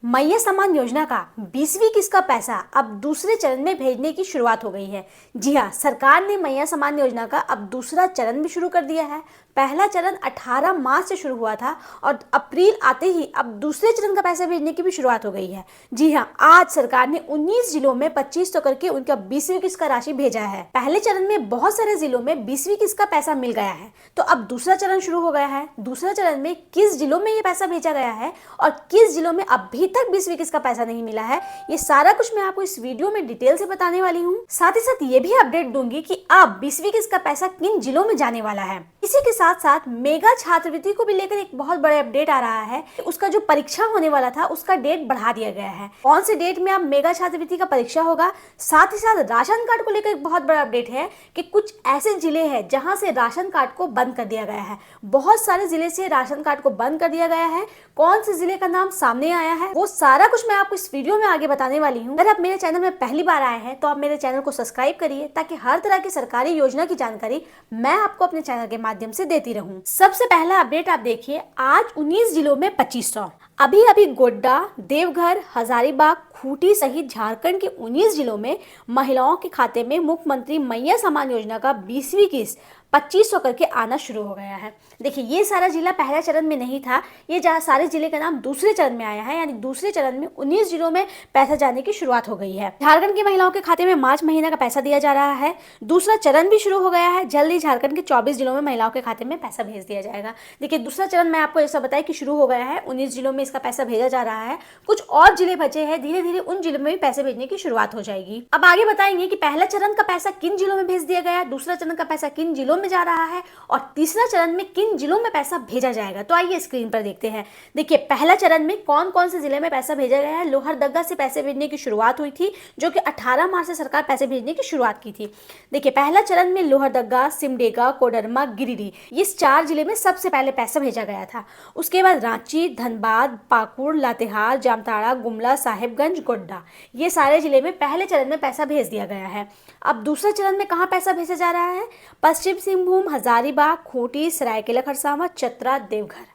मैया सम्मान योजना का 20वीं किस्त का पैसा अब दूसरे चरण में भेजने की शुरुआत हो गई है। जी हाँ, सरकार ने मैया सम्मान योजना का अब दूसरा चरण भी शुरू कर दिया है। पहला चरण 18 मार्च से शुरू हुआ था और अप्रैल आते ही अब दूसरे चरण का पैसा भेजने की भी शुरुआत हो गई है। जी हाँ, आज सरकार ने 19 जिलों में 2500 करके उनका 20वीं किस्त का राशि भेजा है। पहले चरण में बहुत सारे जिलों में 20वीं किस्त का पैसा मिल गया है, तो अब दूसरा चरण शुरू हो गया है। दूसरा चरण में किस जिलों में ये पैसा भेजा गया है और किस जिलों में अभी तक 20वीं किस्त का पैसा नहीं मिला है, ये सारा कुछ मैं आपको इस वीडियो में डिटेल से बताने वाली हूँ। साथ ही साथ ये भी अपडेट दूंगी कि अब 20वीं किस्त का पैसा किन जिलों में जाने वाला है। इसी के साथ साथ मेगा छात्रवृत्ति को भी लेकर एक बहुत बड़ा अपडेट आ रहा है। उसका जो परीक्षा होने वाला था उसका डेट बढ़ा दिया गया है। कौन से डेट में अब मेगा छात्रवृत्ति का परीक्षा होगा। साथ ही साथ राशन कार्ड को लेकर एक बहुत बड़ा अपडेट है कि कुछ ऐसे जिले हैं जहां से राशन कार्ड को बंद कर दिया गया है। बहुत सारे जिले से राशन कार्ड को बंद कर दिया गया है। कौन से जिले का नाम सामने आया है वो सारा कुछ मैं आपको इस वीडियो में आगे बताने वाली हूँ। अगर आप मेरे चैनल में पहली बार आए हैं तो आप मेरे चैनल को सब्सक्राइब करिए ताकि हर तरह की सरकारी योजना की जानकारी मैं आपको अपने चैनल के माध्यम से देती रहूं। सबसे पहला अपडेट आप देखिए, आज 19 जिलों में 2500। अभी गोड्डा, देवघर, हजारीबाग, खूंटी सहित झारखंड के 19 जिलों में महिलाओं के खाते में मुख्यमंत्री मैया सम्मान योजना का 20वीं किस्त 2500 करके आना शुरू हो गया है। देखिए, ये सारा जिला पहला चरण में नहीं था, ये सारे जिले का नाम दूसरे चरण में आया है। यानी दूसरे चरण में 19 जिलों में पैसा जाने की शुरुआत हो गई है। झारखंड की महिलाओं के खाते में मार्च महीना का पैसा दिया जा रहा है। दूसरा चरण भी शुरू हो गया है। जल्द ही झारखंड के 24 जिलों में महिलाओं के खाते में पैसा भेज दिया जाएगा। देखिए, दूसरा चरण मैं आपको ऐसा बताया कि शुरू हो गया है। 19 जिलों में इसका पैसा भेजा जा रहा है। कुछ और जिले बचे हैं, धीरे धीरे उन जिलों में भी पैसे भेजने की शुरुआत हो जाएगी। अब आगे बताएंगे कि पहला चरण का पैसा किन जिलों में भेज दिया गया, दूसरा चरण का पैसा किन जिलों में जा रहा है और तीसरा चरण में किन जिलों में पैसा भेजा जाएगा। तो आइए स्क्रीन पर देखते हैं। देखिए, पहला चरण में कौन कौन से जिले में पैसा भेजा गया है। लोहरदगा से पैसे भेजने की शुरुआत हुई थी, जो कि 18 मार्च से सरकार पैसे भेजने की शुरुआत की थी। देखिए, पहला चरण में लोहरदगा, सिमडेगा, कोडरमा, गिरिडीह, ये 4 जिले में सबसे पहले पैसा भेजा गया था। उसके बाद रांची, धनबाद, पाकुड़, लातेहार, जामताड़ा, गुमला, साहिबगंज, गोड्डा, ये सारे जिले में पहले चरण में पैसा भेज दिया गया है। अब दूसरा चरण में कहाँ पैसा भेजा जा रहा है। पश्चिम सिंहभूम, हजारीबाग, खूंटी, सरायकेला खरसावां, चतरा, देवघर।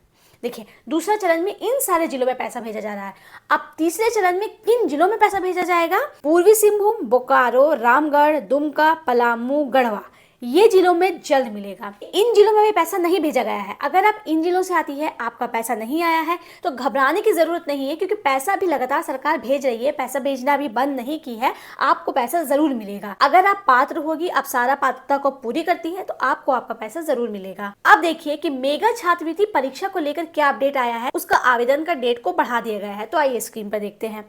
देखिए, दूसरा चरण में इन सारे जिलों में पैसा भेजा जा रहा है। अब तीसरे चरण में किन जिलों में पैसा भेजा जाएगा। पूर्वी सिंहभूम, बोकारो, रामगढ़, दुमका, पलामू, गढ़वा, ये जिलों में जल्द मिलेगा। इन जिलों में भी पैसा नहीं भेजा गया है। अगर आप इन जिलों से आती है, आपका पैसा नहीं आया है, तो घबराने की जरूरत नहीं है, क्योंकि पैसा भी लगातार सरकार भेज रही है। पैसा भेजना भी बंद नहीं की है, आपको पैसा जरूर मिलेगा। अगर आप पात्र होगी, आप सारा पात्रता को पूरी करती है, तो आपको आपका पैसा जरूर मिलेगा। अब देखिए कि मेगा छात्रवृत्ति परीक्षा को लेकर क्या अपडेट आया है। उसका आवेदन का डेट को बढ़ा दिया गया है। तो आइए स्क्रीन पर देखते हैं।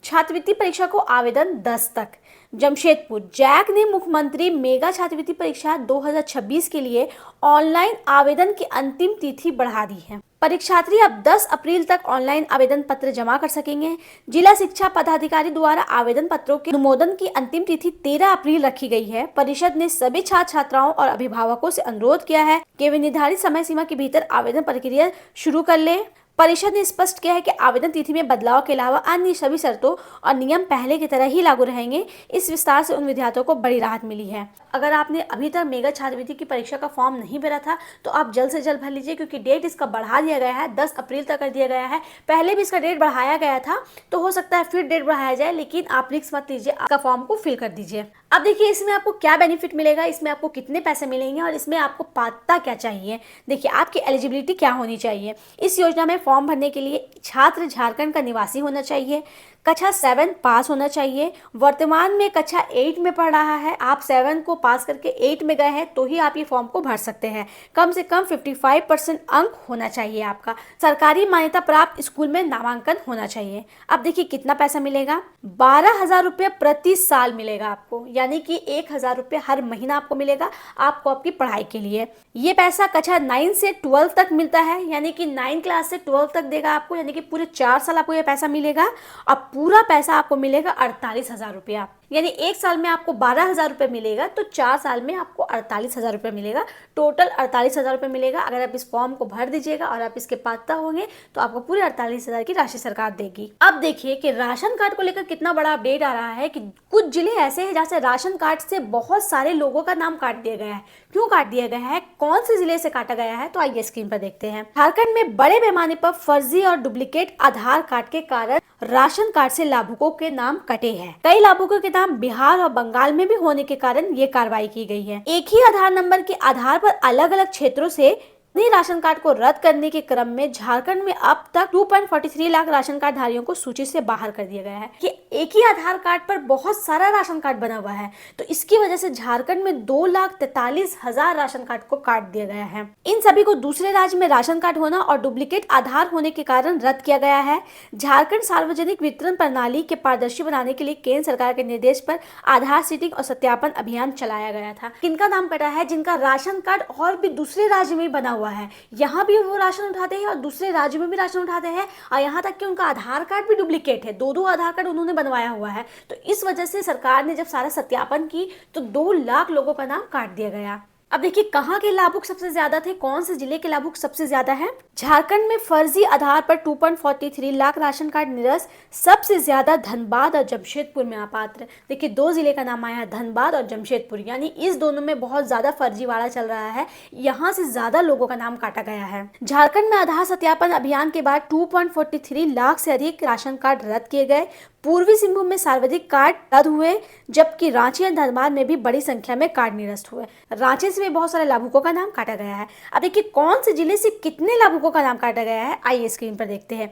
छात्रवृत्ति परीक्षा को आवेदन 10 तक। जमशेदपुर जैक ने मुख्यमंत्री मेगा छात्रवृत्ति परीक्षा 2026 के लिए ऑनलाइन आवेदन की अंतिम तिथि बढ़ा दी है। परीक्षार्थी अब 10 अप्रैल तक ऑनलाइन आवेदन पत्र जमा कर सकेंगे। जिला शिक्षा पदाधिकारी द्वारा आवेदन पत्रों के अनुमोदन की अंतिम तिथि 13 अप्रैल रखी गई है। परिषद ने सभी छात्र छात्राओं और अभिभावकों से अनुरोध किया है कि वे निर्धारित समय सीमा के भीतर आवेदन प्रक्रिया शुरू कर ले। परिषद ने स्पष्ट किया है कि आवेदन तिथि में बदलाव के अलावा अन्य सभी शर्तों और नियम पहले की तरह ही लागू रहेंगे। इस विस्तार से उन विद्यार्थियों को बड़ी राहत मिली है। अगर आपने अभी तक मेगा छात्रवृत्ति की परीक्षा का फॉर्म नहीं भरा था, तो आप जल्द से जल्द भर लीजिए, क्योंकि डेट इसका बढ़ा दिया गया है। 10 अप्रैल तक कर दिया गया है। पहले भी इसका डेट बढ़ाया गया था, तो हो सकता है फिर डेट बढ़ाया जाए, लेकिन आप रिस्क मत लीजिए, आपका फॉर्म को फिल कर दीजिए। अब देखिए, इसमें आपको क्या बेनिफिट मिलेगा, इसमें आपको कितने पैसे मिलेंगे और इसमें आपको पात्रता क्या चाहिए। देखिए, आपकी एलिजिबिलिटी क्या होनी चाहिए। इस योजना में फॉर्म भरने के लिए छात्र झारखंड का निवासी होना चाहिए, कक्षा 7 पास होना चाहिए, वर्तमान में कक्षा 8 में पढ़ रहा है। आप 7 को पास करके 8 में गए हैं तो ही आप ये फॉर्म को भर सकते हैं। कम से कम 55% अंक होना चाहिए आपका। सरकारी मान्यता प्राप्त स्कूल में नामांकन होना चाहिए। अब देखिए कितना पैसा मिलेगा। 12,000 रुपये प्रति साल मिलेगा आपको, यानी कि 1,000 रुपये हर महीना आपको मिलेगा, आपको आपकी पढ़ाई के लिए। ये पैसा कक्षा 9 से 12 तक मिलता है, यानी कि 9 क्लास से 12 तक देगा आपको, यानी कि पूरे 4 साल आपको ये पैसा मिलेगा। अब पूरा पैसा आपको मिलेगा 48,000 रुपया। यानी एक साल में आपको 12,000 रुपये मिलेगा, तो 4 साल में आपको 48,000 रुपये मिलेगा। टोटल 48,000 रुपये मिलेगा। अगर आप इस फॉर्म को भर दीजिएगा और आप इसके पात्र होंगे तो आपको पूरे 48,000 की राशि सरकार देगी। अब देखिए कि राशन कार्ड को लेकर कितना बड़ा अपडेट आ रहा है कि कुछ जिले ऐसे हैं जहाँ से राशन कार्ड से बहुत सारे लोगों का नाम काट दिया गया है। क्यों काट दिया गया है, कौन से जिले से काटा गया है, तो आइए स्क्रीन पर देखते हैं। झारखंड में बड़े पैमाने पर फर्जी और डुप्लीकेट आधार कार्ड के कारण राशन कार्ड से लाभुकों के नाम कटे हैं। कई लाभुकों के नाम बिहार और बंगाल में भी होने के कारण ये कार्रवाई की गई है। एक ही आधार नंबर के आधार पर अलग अलग क्षेत्रों से अपने राशन कार्ड को रद्द करने के क्रम में झारखंड में अब तक 2.43 लाख राशन कार्ड धारियों को सूची से बाहर कर दिया गया है। कि एक ही आधार कार्ड पर बहुत सारा राशन कार्ड बना हुआ है, तो इसकी वजह से झारखंड में 2,43,000 राशन कार्ड को काट दिया गया है। इन सभी को दूसरे राज्य में राशन कार्ड होना और डुप्लीकेट आधार होने के कारण रद्द किया गया है। झारखंड सार्वजनिक वितरण प्रणाली के पारदर्शी बनाने के लिए केंद्र सरकार के निर्देश पर आधार सीडिंग और सत्यापन अभियान चलाया गया था। किनका नाम कटा है? जिनका राशन कार्ड और भी दूसरे राज्य में बना हुआ है, यहाँ भी वो राशन उठाते हैं और दूसरे राज्यों में भी राशन उठाते हैं, और यहाँ तक कि उनका आधार कार्ड भी डुप्लीकेट है, दो आधार कार्ड उन्होंने बनवाया हुआ है। तो इस वजह से सरकार ने जब सारा सत्यापन की तो 2 लाख लोगों का नाम काट दिया गया। अब देखिए कहाँ के लाभुक सबसे ज्यादा थे, कौन से जिले के लाभुक सबसे ज्यादा है। झारखंड में फर्जी आधार पर 2.43 लाख राशन कार्ड निरस्त, सबसे ज्यादा धनबाद और जमशेदपुर में अपात्र। देखिए 2 जिले का नाम आया, धनबाद और जमशेदपुर, यानी इस दोनों में बहुत ज्यादा फर्जीवाड़ा चल रहा है, यहाँ से ज्यादा लोगों का नाम काटा गया है। झारखंड में आधार सत्यापन अभियान के बाद 2.43 लाख से अधिक राशन कार्ड रद्द किए गए। पूर्वी सिंहभूम में सर्वाधिक कार्ड रद्द हुए, जबकि रांची और धनबाद में भी बड़ी संख्या में कार्ड निरस्त हुए। रांची से भी बहुत सारे लाभुकों का नाम काटा गया है। अब देखिए कौन से जिले से कितने लाभुकों का नाम काटा गया है, आइए स्क्रीन पर देखते हैं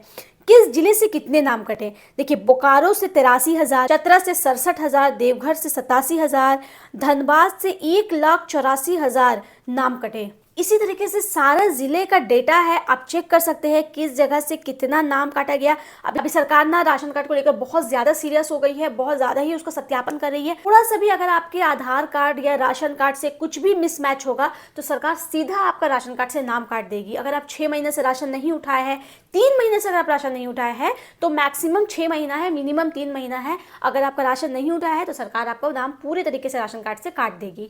किस जिले से कितने नाम कटे। देखिए बोकारो से 83,000, चतरा से 67,000, देवघर से 87,000, धनबाद से 1,84,000 नाम कटे। इसी तरीके से सारा जिले का डेटा है, आप चेक कर सकते हैं किस जगह से कितना नाम काटा गया। अभी सरकार ना राशन कार्ड को लेकर बहुत ज्यादा सीरियस हो गई है, बहुत ज्यादा ही उसका सत्यापन कर रही है। थोड़ा सा भी अगर आपके आधार कार्ड या राशन कार्ड से कुछ भी मिसमैच होगा तो सरकार सीधा आपका राशन कार्ड से नाम काट देगी। अगर आप 6 महीने से राशन नहीं उठाए हैं, 3 महीने से अगर आप राशन नहीं उठाए हैं तो मैक्सिमम 6 महीना है, मिनिमम 3 महीना है। अगर आपका राशन नहीं उठाया है तो सरकार आपका नाम पूरे तरीके से राशन कार्ड से काट देगी।